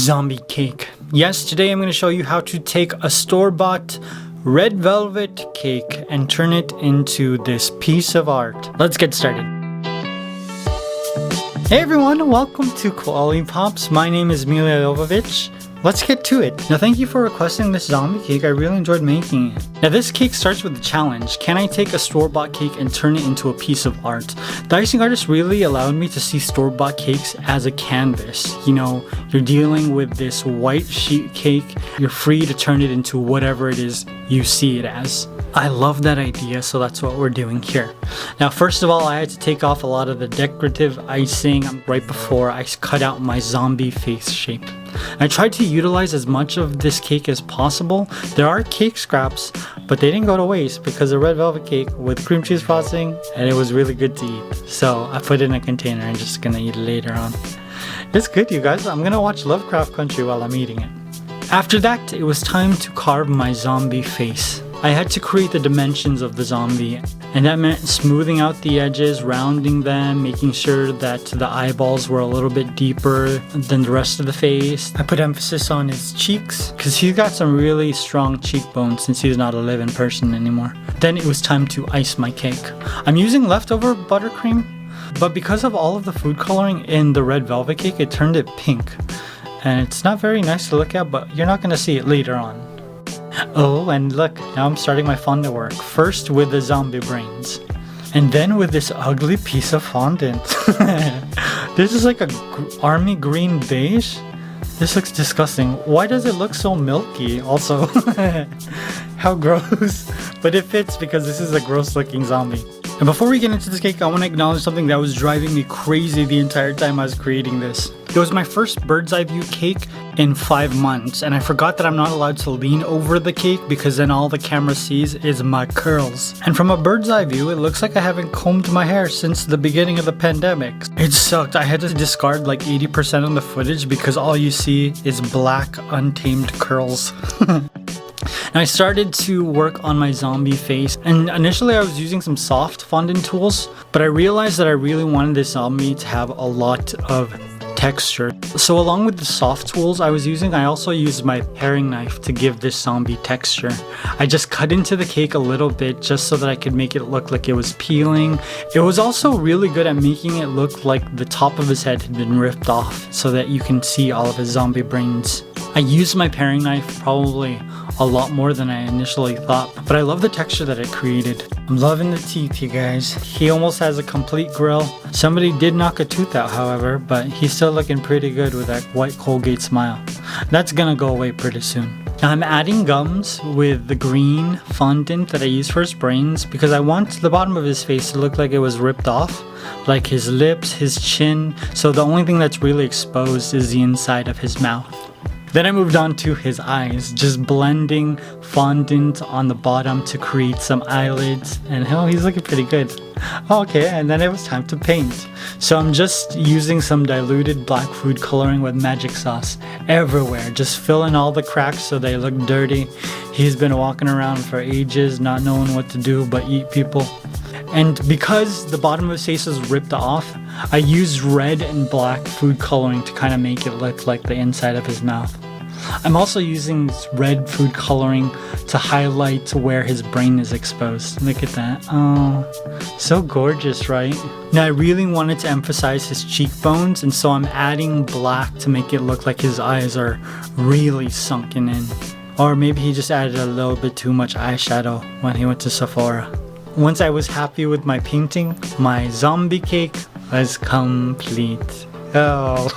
zombie cake. Yes, today I'm going to show you how to take a store-bought red velvet cake and turn it into this piece of art. Let's get started. Hey everyone, welcome to Koalipops. My name is Milja Jovovich. Let's get to it. Now thank you for requesting this zombie cake. I really enjoyed making it. Now this cake starts with the challenge. Can I take a store-bought cake and turn it into a piece of art? The icing artist really allowed me to see store-bought cakes as a canvas. You know, you're dealing with this white sheet cake. You're free to turn it into whatever it is you see it as. I love that idea, so that's what we're doing here. Now first of all, I had to take off a lot of the decorative icing right before I cut out my zombie face shape. I tried to utilize as much of this cake as possible. There are cake scraps, but they didn't go to waste because a red velvet cake with cream cheese frosting, and it was really good to eat. So I put it in a container and just gonna eat it later on. It's good, you guys. I'm gonna watch Lovecraft Country while I'm eating it. After that, it was time to carve my zombie face. I had to create the dimensions of the zombie, and that meant smoothing out the edges, rounding them, making sure that the eyeballs were a little bit deeper than the rest of the face. I put emphasis on his cheeks because he's got some really strong cheekbones since he's not a living person anymore. Then it was time to ice my cake. I'm using leftover buttercream, but because of all of the food coloring in the red velvet cake, it turned it pink. And it's not very nice to look at, but you're not going to see it later on. Oh, and look, now I'm starting my fondant work. First with the zombie brains, and then with this ugly piece of fondant. This is like a army green beige. This looks disgusting. Why does it look so milky also? How gross. But it fits because this is a gross looking zombie. And before we get into this cake, I want to acknowledge something that was driving me crazy the entire time I was creating this. It was my first bird's eye view cake in 5 months, and I forgot that I'm not allowed to lean over the cake because then all the camera sees is my curls. And from a bird's eye view, it looks like I haven't combed my hair since the beginning of the pandemic. It sucked. I had to discard like 80% of the footage because all you see is black, untamed curls. And I started to work on my zombie face, and initially I was using some soft fondant tools, but I realized that I really wanted this zombie to have a lot of texture. So along with the soft tools I was using, I also used my paring knife to give this zombie texture. I just cut into the cake a little bit just so that I could make it look like it was peeling. It was also really good at making it look like the top of his head had been ripped off so that you can see all of his zombie brains. I used my paring knife probably a lot more than I initially thought, but I love the texture that it created. I'm loving the teeth, you guys. He almost has a complete grill. Somebody did knock a tooth out, however, but he's still looking pretty good with that white Colgate smile. That's gonna go away pretty soon. Now I'm adding gums with the green fondant that I used for his brains because I want the bottom of his face to look like it was ripped off, like his lips, his chin, so the only thing that's really exposed is the inside of his mouth. Then I moved on to his eyes, just blending fondant on the bottom to create some eyelids, and oh, he's looking pretty good. Okay, and then it was time to paint. So I'm just using some diluted black food coloring with magic sauce everywhere, just filling all the cracks so they look dirty. He's been walking around for ages not knowing what to do but eat people. And because the bottom of his face was ripped off, I used red and black food coloring to kind of make it look like the inside of his mouth. I'm also using red food coloring to highlight where his brain is exposed. Look at that. Oh, so gorgeous, right? Now I really wanted to emphasize his cheekbones, and so I'm adding black to make it look like his eyes are really sunken in. Or maybe he just added a little bit too much eyeshadow when he went to Sephora. Once I was happy with my painting, my zombie cake was complete. Oh,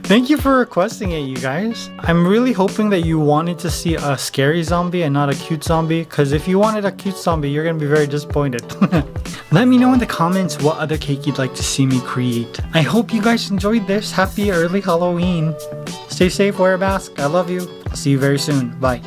thank you for requesting it, you guys. I'm really hoping that you wanted to see a scary zombie and not a cute zombie, because if you wanted a cute zombie, you're going to be very disappointed. Let me know in the comments what other cake you'd like to see me create. I hope you guys enjoyed this. Happy early Halloween. Stay safe, wear a mask. I love you. I'll see you very soon. Bye.